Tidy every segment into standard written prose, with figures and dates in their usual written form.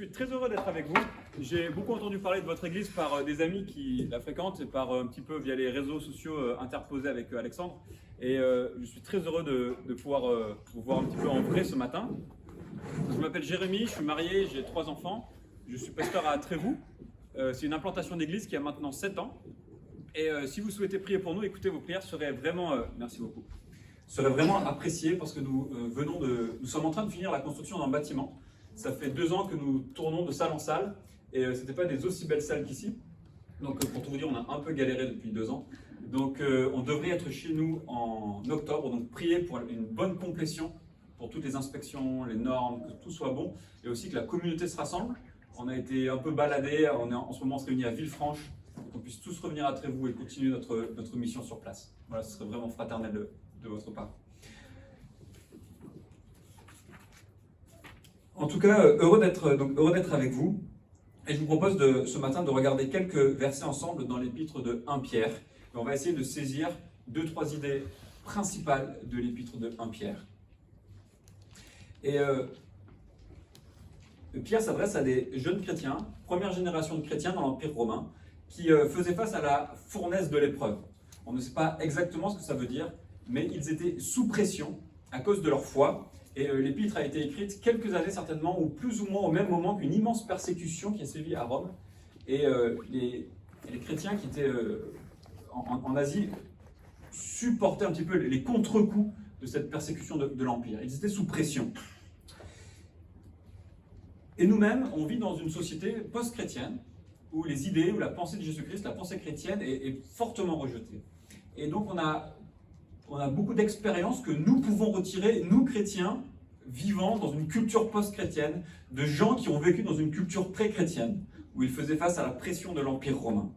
suis très heureux d'être avec vous. J'ai beaucoup entendu parler de votre église par des amis qui la fréquentent et par un petit peu via les réseaux sociaux interposés avec Alexandre. Et je suis très heureux de pouvoir vous voir un petit peu en vrai ce matin. Je m'appelle Jérémy, je suis marié, j'ai 3 enfants. Je suis pasteur à Trévoux. C'est une implantation d'église qui a maintenant 7 ans. Et si vous souhaitez prier pour nous, écoutez, vos prières seraient vraiment, merci beaucoup, seraient vraiment appréciées parce que nous sommes en train de finir la construction d'un bâtiment. Ça fait 2 ans que nous tournons de salle en salle et ce n'était pas des aussi belles salles qu'ici. Donc pour tout vous dire, on a un peu galéré depuis 2 ans. Donc on devrait être chez nous en octobre, donc priez pour une bonne complétion, pour toutes les inspections, les normes, que tout soit bon et aussi que la communauté se rassemble. On a été un peu baladés, en ce moment on se réunit à Villefranche, qu'on puisse tous revenir à Trévoux et continuer notre mission sur place. Voilà, ce serait vraiment fraternel de votre part. En tout cas, heureux d'être avec vous. Et je vous propose ce matin de regarder quelques versets ensemble dans l'épître de 1 Pierre. Et on va essayer de saisir 2-3 idées principales de l'épître de 1 Pierre. Et Pierre s'adresse à des jeunes chrétiens, première génération de chrétiens dans l'Empire romain, qui faisaient face à la fournaise de l'épreuve. On ne sait pas exactement ce que ça veut dire, mais ils étaient sous pression à cause de leur foi. Et l'épître a été écrite quelques années certainement, ou plus ou moins au même moment qu'une immense persécution qui a sévi à Rome. Et les chrétiens qui étaient en Asie supportaient un petit peu les contre-coups de cette persécution de l'Empire. Ils étaient sous pression. Et nous-mêmes, on vit dans une société post-chrétienne, où les idées, où la pensée de Jésus-Christ, la pensée chrétienne est fortement rejetée. Et donc on a beaucoup d'expériences que nous pouvons retirer, nous chrétiens, vivant dans une culture post-chrétienne, de gens qui ont vécu dans une culture pré-chrétienne, où ils faisaient face à la pression de l'Empire romain.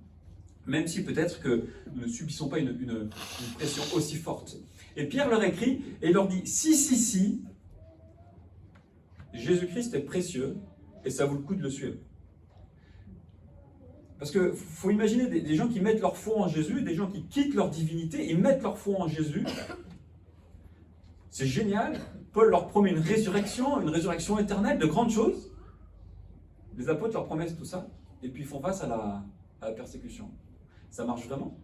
Même si peut-être que nous ne subissons pas une pression aussi forte. Et Pierre leur écrit, et il leur dit, si, Jésus-Christ est précieux, et ça vaut le coup de le suivre. Parce qu'il faut imaginer des gens qui mettent leur foi en Jésus, des gens qui quittent leur divinité et mettent leur foi en Jésus. C'est génial. Paul leur promet une résurrection éternelle, de grandes choses. Les apôtres leur promettent tout ça, et puis ils font face à la persécution. Ça marche vraiment?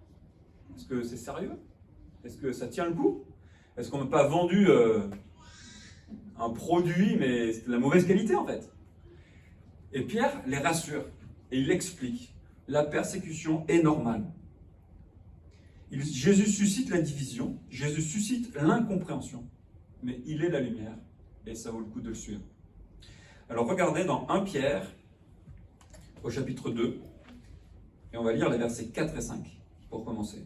Est-ce que c'est sérieux? Est-ce que ça tient le coup? Est-ce qu'on n'a pas vendu un produit, mais c'était de la mauvaise qualité en fait? Et Pierre les rassure, et il explique. La persécution est normale. Jésus suscite la division, Jésus suscite l'incompréhension, mais il est la lumière, et ça vaut le coup de le suivre. Alors regardez dans 1 Pierre, au chapitre 2, et on va lire les versets 4 et 5, pour commencer.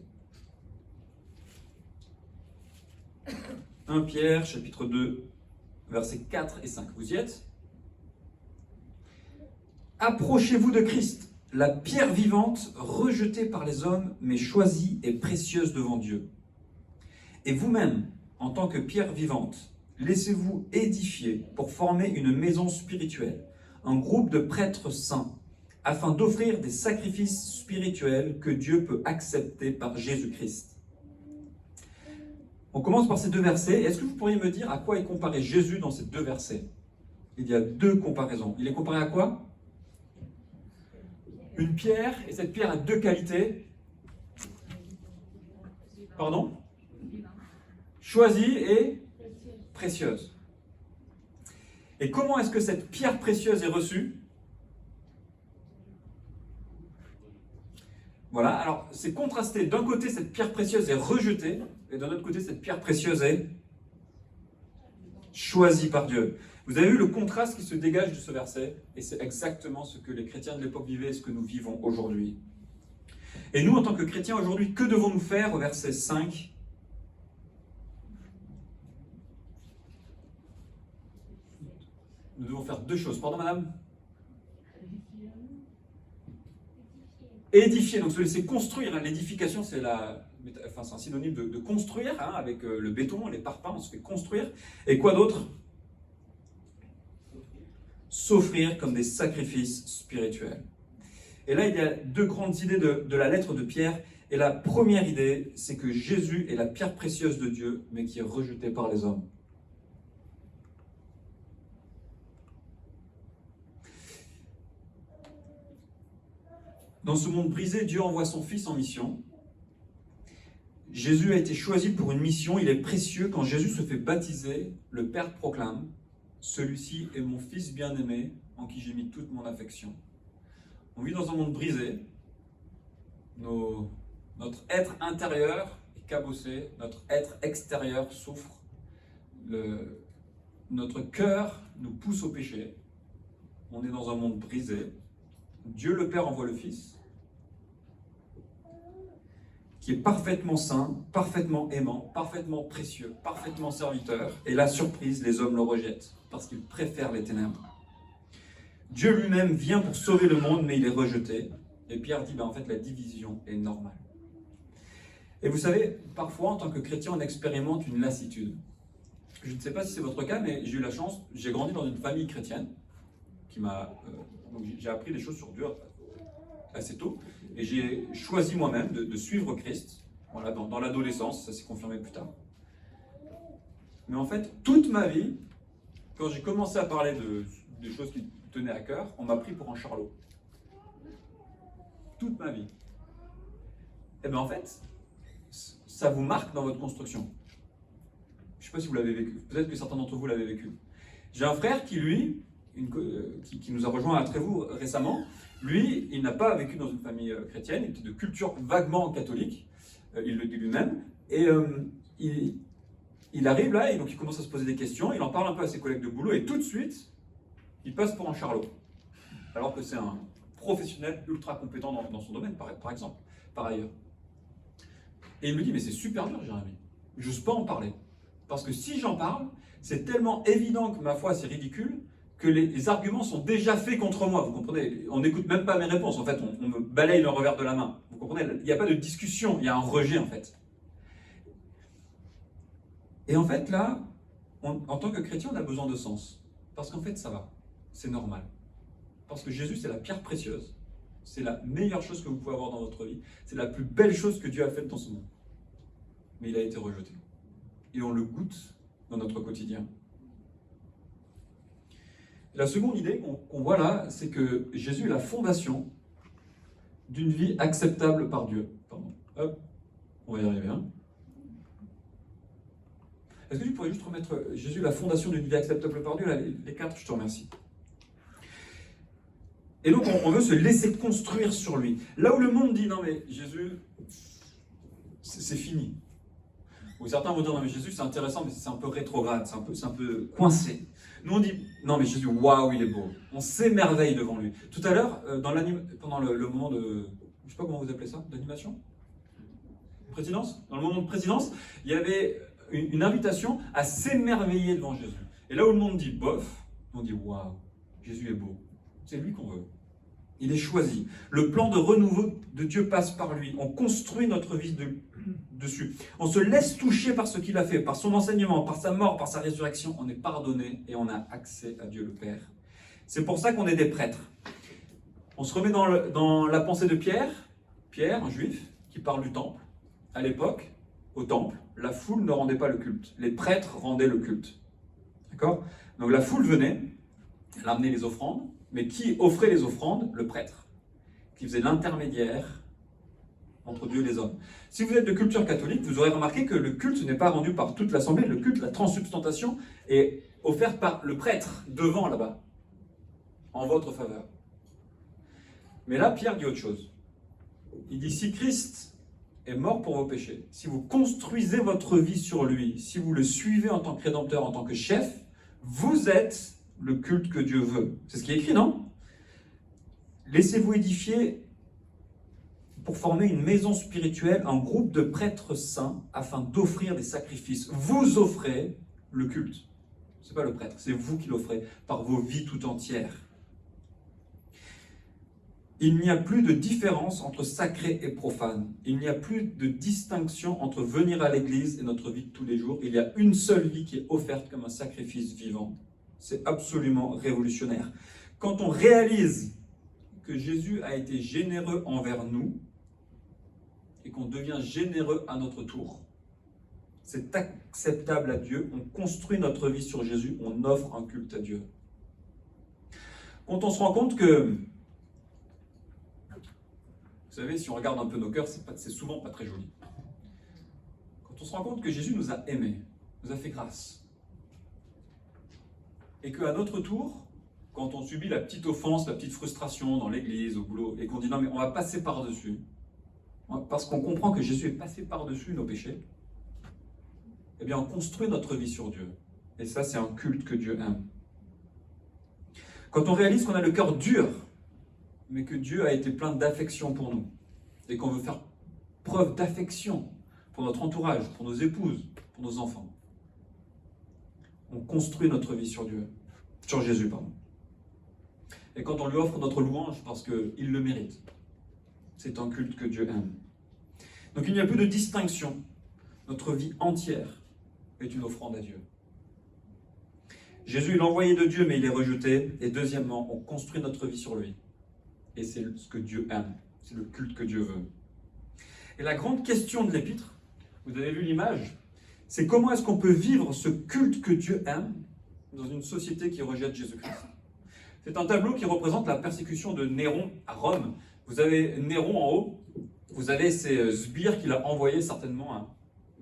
1 Pierre, chapitre 2, versets 4 et 5. Vous y êtes? Approchez-vous de Christ, la pierre vivante, rejetée par les hommes, mais choisie et précieuse devant Dieu. Et vous-même, en tant que pierre vivante, laissez-vous édifier pour former une maison spirituelle, un groupe de prêtres saints, afin d'offrir des sacrifices spirituels que Dieu peut accepter par Jésus-Christ. On commence par ces 2 versets. Est-ce que vous pourriez me dire à quoi est comparé Jésus dans ces 2 versets? Il y a 2 comparaisons. Il est comparé à quoi? Une pierre, et cette pierre a 2 qualités. Pardon? Choisie et précieuse. Et comment est-ce que cette pierre précieuse est reçue? Voilà, alors c'est contrasté. D'un côté, cette pierre précieuse est rejetée, et d'un autre côté, cette pierre précieuse est choisie par Dieu. Vous avez vu le contraste qui se dégage de ce verset, et c'est exactement ce que les chrétiens de l'époque vivaient et ce que nous vivons aujourd'hui. Et nous, en tant que chrétiens aujourd'hui, que devons-nous faire au verset 5? Nous devons faire 2 choses. Pardon, madame? Édifier, donc c'est construire. L'édification, c'est un synonyme de construire, avec le béton, les parpaings, on se fait construire. Et quoi d'autre? S'offrir comme des sacrifices spirituels. Et là, il y a 2 grandes idées de la lettre de Pierre. Et la première idée, c'est que Jésus est la pierre précieuse de Dieu, mais qui est rejetée par les hommes. Dans ce monde brisé, Dieu envoie son Fils en mission. Jésus a été choisi pour une mission, il est précieux. Quand Jésus se fait baptiser, le Père proclame « Celui-ci est mon Fils bien-aimé, en qui j'ai mis toute mon affection ». On vit dans un monde brisé, notre être intérieur est cabossé, notre être extérieur souffre, notre cœur nous pousse au péché, on est dans un monde brisé. Dieu le Père envoie le Fils, qui est parfaitement saint, parfaitement aimant, parfaitement précieux, parfaitement serviteur. Et la surprise, les hommes le rejettent, parce qu'ils préfèrent les ténèbres. Dieu lui-même vient pour sauver le monde, mais il est rejeté. Et Pierre dit, en fait, la division est normale. Et vous savez, parfois, en tant que chrétien, on expérimente une lassitude. Je ne sais pas si c'est votre cas, mais j'ai eu la chance, j'ai grandi dans une famille chrétienne, donc j'ai appris des choses sur Dieu assez tôt, et j'ai choisi moi-même de suivre Christ, voilà, dans l'adolescence, ça s'est confirmé plus tard. Mais en fait, toute ma vie, quand j'ai commencé à parler de choses qui me tenaient à cœur, on m'a pris pour un charlot. Toute ma vie. Et bien en fait, ça vous marque dans votre construction. Je ne sais pas si vous l'avez vécu, peut-être que certains d'entre vous l'avez vécu. J'ai un frère qui, lui, qui nous a rejoint à Trévoux récemment. Lui, il n'a pas vécu dans une famille chrétienne, il était de culture vaguement catholique, il le dit lui-même, et il arrive là, et donc il commence à se poser des questions, il en parle un peu à ses collègues de boulot, et tout de suite, il passe pour un charlot. Alors que c'est un professionnel ultra compétent dans son domaine, par exemple, par ailleurs. Et il me dit, mais c'est super dur, Jérémy, je n'ose pas en parler. Parce que si j'en parle, c'est tellement évident que ma foi, c'est ridicule, que les arguments sont déjà faits contre moi, vous comprenez? On n'écoute même pas mes réponses, en fait, on me balaye le revers de la main. Vous comprenez? Il n'y a pas de discussion, il y a un rejet, en fait. Et en fait, là, en tant que chrétien, on a besoin de sens. Parce qu'en fait, ça va, c'est normal. Parce que Jésus, c'est la pierre précieuse. C'est la meilleure chose que vous pouvez avoir dans votre vie. C'est la plus belle chose que Dieu a faite dans ce monde. Mais il a été rejeté. Et on le goûte dans notre quotidien. La seconde idée qu'on voit là, c'est que Jésus est la fondation d'une vie acceptable par Dieu. Pardon. Hop, on va y arriver. Hein. Est-ce que tu pourrais juste remettre Jésus la fondation d'une vie acceptable par Dieu? Là, les quatre, je te remercie. Et donc, on veut se laisser construire sur lui. Là où le monde dit, non mais Jésus, c'est fini. Ou certains vont dire, non mais Jésus, c'est intéressant, mais c'est un peu rétrograde, c'est un peu coincé. Nous, on dit, non mais Jésus, waouh, il est beau. On s'émerveille devant lui. Tout à l'heure, pendant le moment de, je ne sais pas comment vous appelez ça, d'animation? Présidence? Dans le moment de présidence, il y avait une invitation à s'émerveiller devant Jésus. Et là où le monde dit bof, on dit, waouh, Jésus est beau. C'est lui qu'on veut. Il est choisi. Le plan de renouveau de Dieu passe par lui. On construit notre vie dessus. On se laisse toucher par ce qu'il a fait, par son enseignement, par sa mort, par sa résurrection. On est pardonné et on a accès à Dieu le Père. C'est pour ça qu'on est des prêtres. On se remet dans la pensée de Pierre. Pierre, un juif, qui parle du temple. À l'époque, au temple, la foule ne rendait pas le culte. Les prêtres rendaient le culte. D'accord? Donc la foule venait, elle amenait les offrandes. Mais qui offrait les offrandes? Le prêtre, qui faisait l'intermédiaire entre Dieu et les hommes. Si vous êtes de culture catholique, vous aurez remarqué que le culte n'est pas rendu par toute l'assemblée. Le culte, la transsubstantation, est offert par le prêtre, devant là-bas, en votre faveur. Mais là, Pierre dit autre chose. Il dit, si Christ est mort pour vos péchés, si vous construisez votre vie sur lui, si vous le suivez en tant que rédempteur, en tant que chef, vous êtes le culte que Dieu veut. C'est ce qui est écrit, non? Laissez-vous édifier pour former une maison spirituelle, un groupe de prêtres saints, afin d'offrir des sacrifices. Vous offrez le culte. Ce n'est pas le prêtre, c'est vous qui l'offrez par vos vies tout entières. Il n'y a plus de différence entre sacré et profane. Il n'y a plus de distinction entre venir à l'église et notre vie de tous les jours. Il y a une seule vie qui est offerte comme un sacrifice vivant. C'est absolument révolutionnaire. Quand on réalise que Jésus a été généreux envers nous et qu'on devient généreux à notre tour, c'est acceptable à Dieu. On construit notre vie sur Jésus, on offre un culte à Dieu. Quand on se rend compte que Vous savez, si on regarde un peu nos cœurs, c'est souvent pas très joli. Quand on se rend compte que Jésus nous a aimés, nous a fait grâce, et qu'à notre tour, quand on subit la petite offense, la petite frustration dans l'église, au boulot, et qu'on dit non mais on va passer par-dessus, parce qu'on comprend que Jésus est passé par-dessus nos péchés, eh bien on construit notre vie sur Dieu. Et ça, c'est un culte que Dieu aime. Quand on réalise qu'on a le cœur dur, mais que Dieu a été plein d'affection pour nous, et qu'on veut faire preuve d'affection pour notre entourage, pour nos épouses, pour nos enfants, on construit notre vie sur Dieu, sur Jésus, pardon. Et quand on lui offre notre louange, parce qu'il le mérite, c'est un culte que Dieu aime. Donc il n'y a plus de distinction. Notre vie entière est une offrande à Dieu. Jésus est l'envoyé de Dieu, mais il est rejeté. Et deuxièmement, on construit notre vie sur lui. Et c'est ce que Dieu aime. C'est le culte que Dieu veut. Et la grande question de l'épître, vous avez vu l'image, c'est comment est-ce qu'on peut vivre ce culte que Dieu aime dans une société qui rejette Jésus-Christ. C'est un tableau qui représente la persécution de Néron à Rome. Vous avez Néron en haut, vous avez ces sbires qu'il a envoyés certainement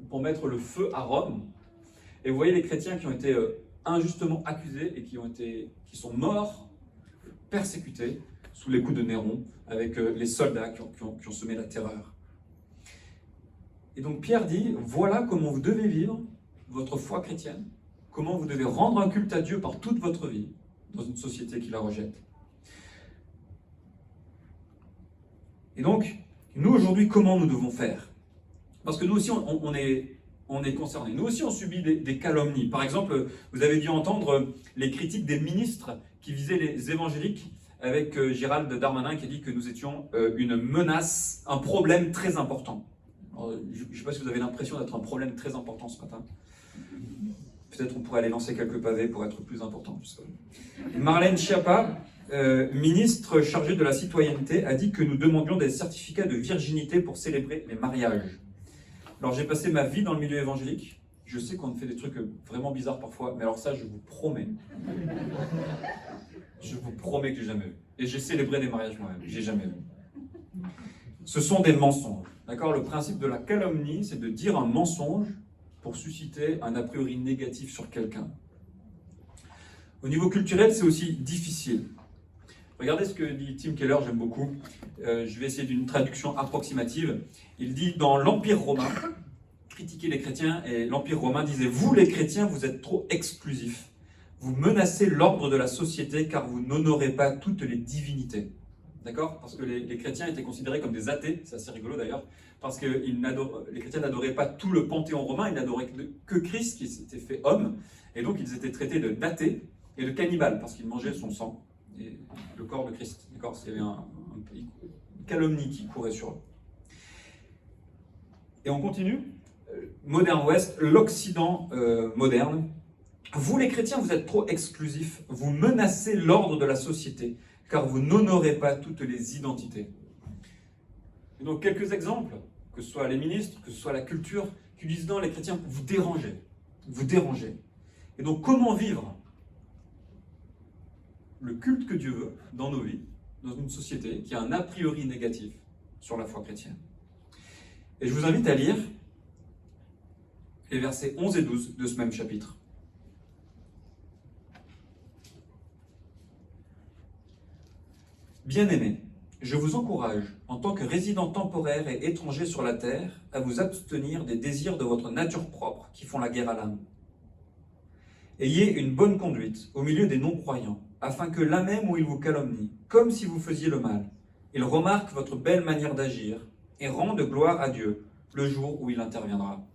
pour mettre le feu à Rome. Et vous voyez les chrétiens qui ont été injustement accusés et qui sont morts, persécutés sous les coups de Néron, avec les soldats qui ont semé la terreur. Et donc Pierre dit, voilà comment vous devez vivre votre foi chrétienne, comment vous devez rendre un culte à Dieu par toute votre vie, dans une société qui la rejette. Et donc, nous aujourd'hui, comment nous devons faire? Parce que nous aussi, on est concernés. Nous aussi, on subit des calomnies. Par exemple, vous avez dû entendre les critiques des ministres qui visaient les évangéliques, avec Gérald Darmanin qui a dit que nous étions une menace, un problème très important. Alors, je ne sais pas si vous avez l'impression d'être un problème très important ce matin. Peut-être on pourrait aller lancer quelques pavés pour être plus important. Marlène Schiappa, ministre chargée de la citoyenneté, a dit que nous demandions des certificats de virginité pour célébrer les mariages. Alors j'ai passé ma vie dans le milieu évangélique. Je sais qu'on fait des trucs vraiment bizarres parfois, mais alors ça, je vous promets. Je vous promets que j'ai jamais vu. Et j'ai célébré des mariages moi-même, j'ai jamais vu. Ce sont des mensonges. D'accord ? Le principe de la calomnie, c'est de dire un mensonge pour susciter un a priori négatif sur quelqu'un. Au niveau culturel, c'est aussi difficile. Regardez ce que dit Tim Keller, j'aime beaucoup. Je vais essayer d'une traduction approximative. Il dit, dans l'Empire romain, critiquer les chrétiens, et l'Empire romain disait, vous les chrétiens, vous êtes trop exclusifs. Vous menacez l'ordre de la société car vous n'honorez pas toutes les divinités. D'accord ? Parce que les chrétiens étaient considérés comme des athées, c'est assez rigolo d'ailleurs, parce que les chrétiens n'adoraient pas tout le panthéon romain, ils n'adoraient que Christ qui s'était fait homme, et donc ils étaient traités d'athées et de cannibales, parce qu'ils mangeaient son sang, et le corps de Christ. D'accord ? Il y avait une calomnie qui courait sur eux. Et on continue. Modern West, l'Occident moderne. Vous les chrétiens, vous êtes trop exclusifs, vous menacez l'ordre de la société, car vous n'honorez pas toutes les identités. Et donc quelques exemples, que ce soit les ministres, que ce soit la culture, qui disent non, les chrétiens, vous dérangez. Vous dérangez. Et donc comment vivre le culte que Dieu veut dans nos vies, dans une société qui a un a priori négatif sur la foi chrétienne. Et je vous invite à lire les versets 11 et 12 de ce même chapitre. Bien-aimés, je vous encourage, en tant que résidents temporaires et étrangers sur la terre, à vous abstenir des désirs de votre nature propre qui font la guerre à l'âme. Ayez une bonne conduite au milieu des non-croyants, afin que là même où ils vous calomnient, comme si vous faisiez le mal, ils remarquent votre belle manière d'agir et rendent gloire à Dieu le jour où il interviendra.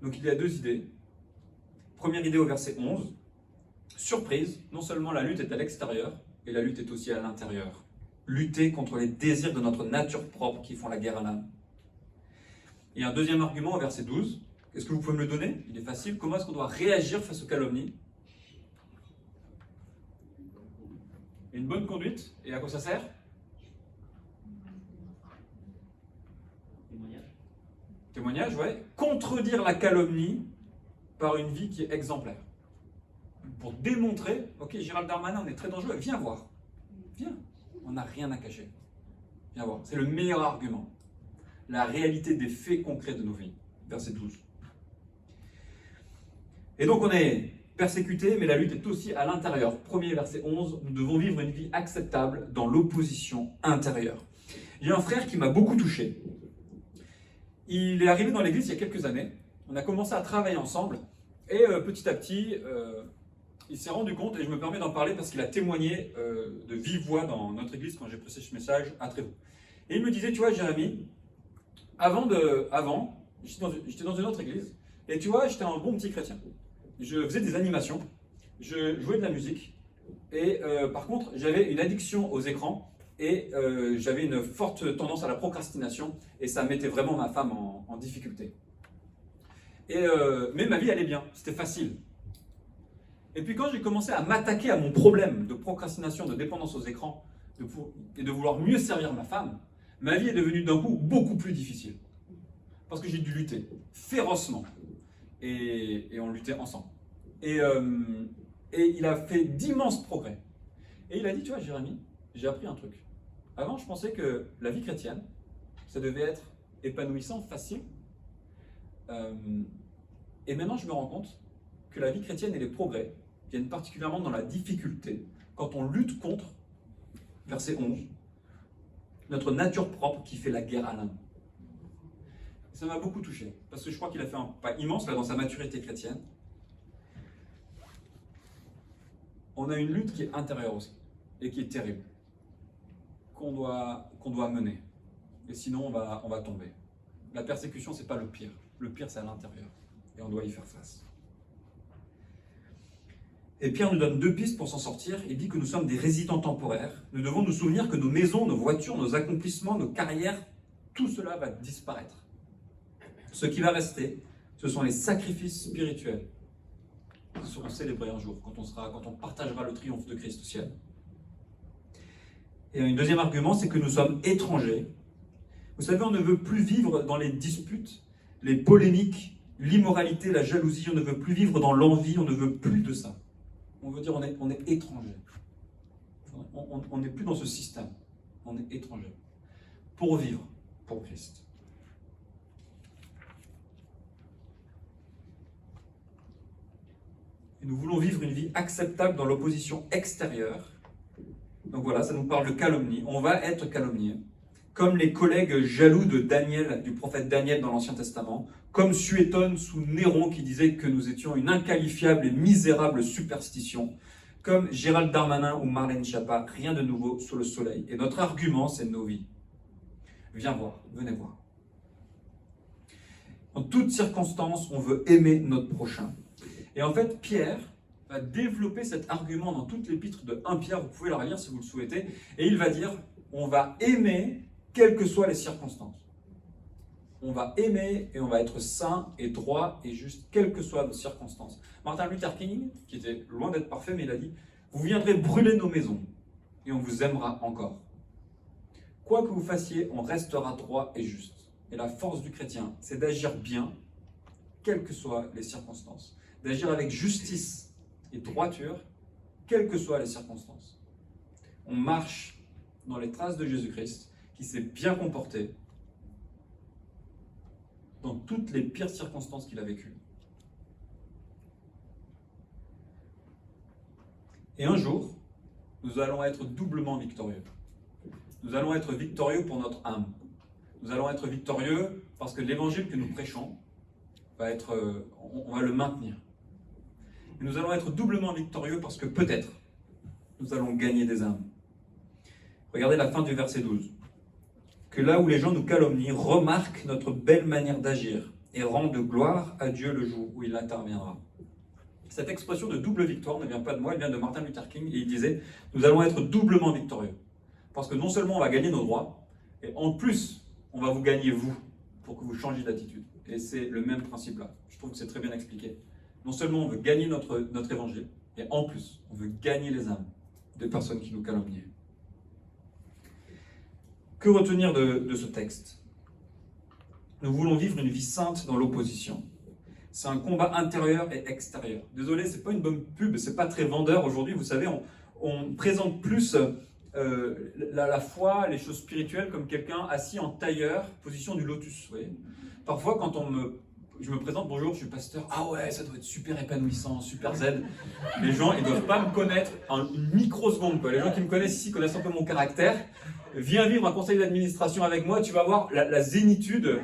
Donc il y a deux idées. Première idée au verset 11. Surprise, non seulement la lutte est à l'extérieur, et la lutte est aussi à l'intérieur. Lutter contre les désirs de notre nature propre qui font la guerre à l'âme. Et un deuxième argument au verset 12. Est-ce que vous pouvez me le donner? Il est facile. Comment est-ce qu'on doit réagir face aux calomnies? Une bonne conduite. Et à quoi ça sert? Témoignage, ouais. Contredire la calomnie par une vie qui est exemplaire. Pour démontrer, ok, Gérald Darmanin, on est très dangereux, viens voir. Viens, on n'a rien à cacher. Viens voir, c'est le meilleur argument. La réalité des faits concrets de nos vies. Verset 12. Et donc on est persécuté, mais la lutte est aussi à l'intérieur. Premier verset 11, nous devons vivre une vie acceptable dans l'opposition intérieure. J'ai un frère qui m'a beaucoup touché. Il est arrivé dans l'église il y a quelques années. On a commencé à travailler ensemble. Et petit à petit, il s'est rendu compte, et je me permets d'en parler parce qu'il a témoigné de vive voix dans notre église quand j'ai prêché ce message à Trévoux. Et il me disait, tu vois, Jérémy, avant, j'étais dans une autre église, et tu vois, j'étais un bon petit chrétien. Je faisais des animations, je jouais de la musique, et par contre, j'avais une addiction aux écrans, et j'avais une forte tendance à la procrastination, et ça mettait vraiment ma femme en difficulté. Mais ma vie allait bien, c'était facile. Et puis quand j'ai commencé à m'attaquer à mon problème de procrastination, de dépendance aux écrans, et de vouloir mieux servir ma femme, ma vie est devenue d'un coup beaucoup plus difficile. Parce que j'ai dû lutter férocement. Et on luttait ensemble. Et il a fait d'immenses progrès. Et il a dit, tu vois Jérémy, j'ai appris un truc. Avant je pensais que la vie chrétienne, ça devait être épanouissant, facile. Et maintenant je me rends compte que la vie chrétienne et les progrès viennent particulièrement dans la difficulté, quand on lutte contre, verset 11, notre nature propre qui fait la guerre à l'âme. Ça m'a beaucoup touché, parce que je crois qu'il a fait un pas immense là, dans sa maturité chrétienne. On a une lutte qui est intérieure aussi, et qui est terrible, qu'on doit mener. Et sinon, on va tomber. La persécution, c'est pas le pire. Le pire, c'est à l'intérieur. Et on doit y faire face. Et Pierre nous donne 2 pistes pour s'en sortir. Il dit que nous sommes des résidents temporaires. Nous devons nous souvenir que nos maisons, nos voitures, nos accomplissements, nos carrières, tout cela va disparaître. Ce qui va rester, ce sont les sacrifices spirituels qui seront célébrés un jour, quand on partagera le triomphe de Christ au ciel. Et un deuxième argument, c'est que nous sommes étrangers. Vous savez, on ne veut plus vivre dans les disputes, les polémiques, l'immoralité, la jalousie. On ne veut plus vivre dans l'envie, on ne veut plus de ça. On veut dire on est étranger. On n'est plus dans ce système. On est étranger. Pour vivre pour Christ. Et nous voulons vivre une vie acceptable dans l'opposition extérieure. Donc voilà, ça nous parle de calomnie. On va être calomnié. Comme les collègues jaloux de Daniel, du prophète Daniel dans l'Ancien Testament, comme Suétone sous Néron qui disait que nous étions une inqualifiable et misérable superstition, comme Gérald Darmanin ou Marlène Schiappa, rien de nouveau sous le soleil. Et notre argument, c'est nos vies. Viens voir, venez voir. En toutes circonstances, on veut aimer notre prochain. Et en fait, Pierre va développer cet argument dans toute l'épître de 1 Pierre, vous pouvez la relire si vous le souhaitez, et il va dire, on va aimer quelles que soient les circonstances. On va aimer et on va être saint et droit et juste, quelles que soient nos circonstances. Martin Luther King, qui était loin d'être parfait, mais il a dit, vous viendrez brûler nos maisons et on vous aimera encore. Quoi que vous fassiez, on restera droit et juste. Et la force du chrétien, c'est d'agir bien, quelles que soient les circonstances. D'agir avec justice et droiture, quelles que soient les circonstances. On marche dans les traces de Jésus-Christ, qui s'est bien comporté dans toutes les pires circonstances qu'il a vécues. Et un jour, nous allons être doublement victorieux. Nous allons être victorieux pour notre âme. Nous allons être victorieux parce que l'évangile que nous prêchons va être, on va le maintenir. Et nous allons être doublement victorieux parce que peut-être nous allons gagner des âmes. Regardez la fin du verset 12. Que là où les gens nous calomnient, remarquent notre belle manière d'agir et rendent gloire à Dieu le jour où il interviendra. Cette expression de double victoire ne vient pas de moi, elle vient de Martin Luther King, et il disait « Nous allons être doublement victorieux ». Parce que non seulement on va gagner nos droits, et en plus, on va vous gagner vous, pour que vous changiez d'attitude. Et c'est le même principe là. Je trouve que c'est très bien expliqué. Non seulement on veut gagner notre évangile, et en plus, on veut gagner les âmes des personnes qui nous calomniaient. Que retenir de ce texte? Nous voulons vivre une vie sainte dans l'opposition. C'est un combat intérieur et extérieur. Désolé, c'est pas une bonne pub, c'est pas très vendeur aujourd'hui. Vous savez, on présente plus la foi, les choses spirituelles comme quelqu'un assis en tailleur, position du lotus. Vous voyez, parfois, quand je me présente, bonjour, je suis pasteur, ah ouais, ça doit être super épanouissant, super zen. Les gens, ils ne doivent pas me connaître en une microseconde, quoi. Les gens qui me connaissent ici connaissent un peu mon caractère. Viens vivre un conseil d'administration avec moi, tu vas voir la zénitude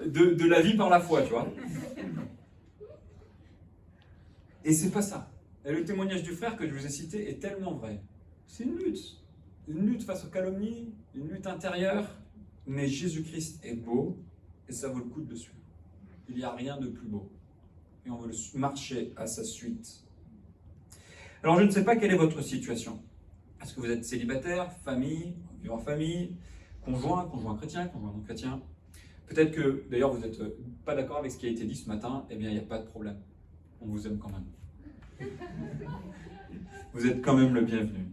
de la vie par la foi, tu vois. Et c'est pas ça. Et le témoignage du frère que je vous ai cité est tellement vrai. C'est une lutte face aux calomnies, une lutte intérieure, mais Jésus-Christ est beau et ça vaut le coup de le suivre. Il n'y a rien de plus beau. Et on veut marcher à sa suite. Alors je ne sais pas quelle est votre situation. Est-ce que vous êtes célibataire, famille, vivant en famille, conjoint chrétien, conjoint non chrétien? Peut-être que d'ailleurs vous n'êtes pas d'accord avec ce qui a été dit ce matin, eh bien il n'y a pas de problème. On vous aime quand même. Vous êtes quand même le bienvenu.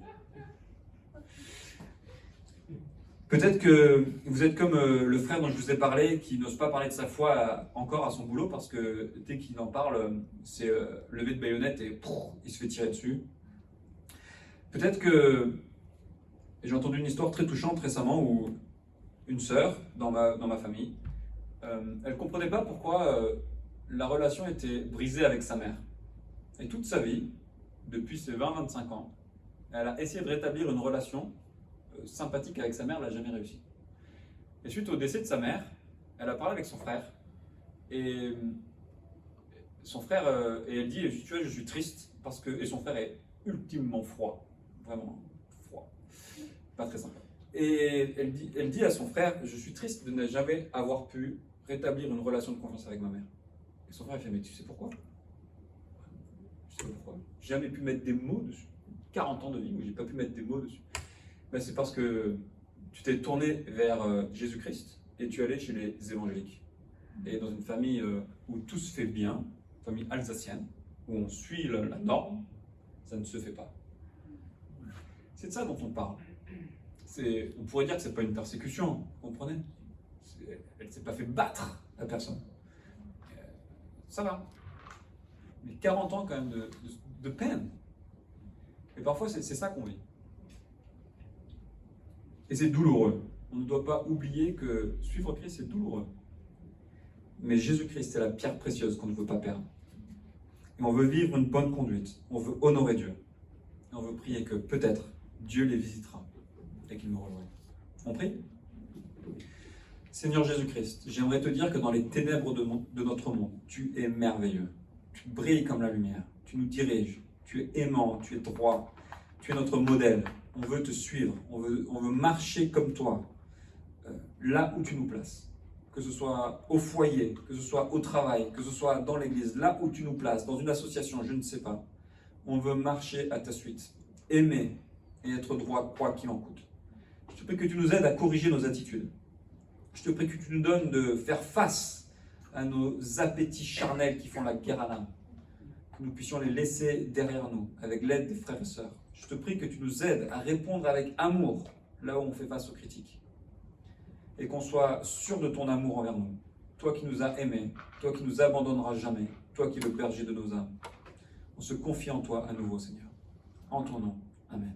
Peut-être que vous êtes comme le frère dont je vous ai parlé, qui n'ose pas parler de sa foi encore à son boulot, parce que dès qu'il en parle, c'est levé de baïonnette et il se fait tirer dessus. Peut-être que j'ai entendu une histoire très touchante récemment où une sœur dans ma famille, elle ne comprenait pas pourquoi la relation était brisée avec sa mère. Et toute sa vie, depuis ses 20-25 ans, elle a essayé de rétablir une relation sympathique avec sa mère, elle n'a jamais réussi. Et suite au décès de sa mère, elle a parlé avec son frère. Et son frère, et elle dit, tu vois, je suis triste, parce que, et son frère est ultimement froid, vraiment froid, pas très sympa. Et elle dit à son frère, je suis triste de ne jamais avoir pu rétablir une relation de confiance avec ma mère. Et son frère il fait, mais tu sais pourquoi? Je sais pourquoi. J'ai jamais pu mettre des mots dessus. 40 ans de vie où j'ai pas pu mettre des mots dessus. Ben, c'est parce que tu t'es tourné vers Jésus-Christ et tu es allé chez les évangéliques. Et dans une famille où tout se fait bien, famille alsacienne, où on suit la norme, ça ne se fait pas. C'est de ça dont on parle. On pourrait dire que ce n'est pas une persécution, vous comprenez? Elle ne s'est pas fait battre, la personne. Ça va. Mais 40 ans quand même de peine. Et parfois, c'est ça qu'on vit. Et c'est douloureux. On ne doit pas oublier que suivre Christ, c'est douloureux. Mais Jésus-Christ est la pierre précieuse qu'on ne veut pas perdre. Et on veut vivre une bonne conduite. On veut honorer Dieu. Et on veut prier que peut-être Dieu les visitera et qu'ils nous rejoignent. On prie? Seigneur Jésus-Christ, j'aimerais te dire que dans les ténèbres de notre monde, tu es merveilleux. Tu brilles comme la lumière. Tu nous diriges. Tu es aimant. Tu es droit. Tu es notre modèle. On veut te suivre. On veut marcher comme toi. Là où tu nous places. Que ce soit au foyer, que ce soit au travail, que ce soit dans l'église, là où tu nous places, dans une association, je ne sais pas. On veut marcher à ta suite. Aimer et être droit, quoi qu'il en coûte. Je te prie que tu nous aides à corriger nos attitudes. Je te prie que tu nous donnes de faire face à nos appétits charnels qui font la guerre à l'âme. Que nous puissions les laisser derrière nous, avec l'aide des frères et sœurs. Je te prie que tu nous aides à répondre avec amour, là où on fait face aux critiques. Et qu'on soit sûr de ton amour envers nous. Toi qui nous as aimés, toi qui nous abandonneras jamais, toi qui es le berger de nos âmes. On se confie en toi à nouveau, Seigneur. En ton nom. Amen.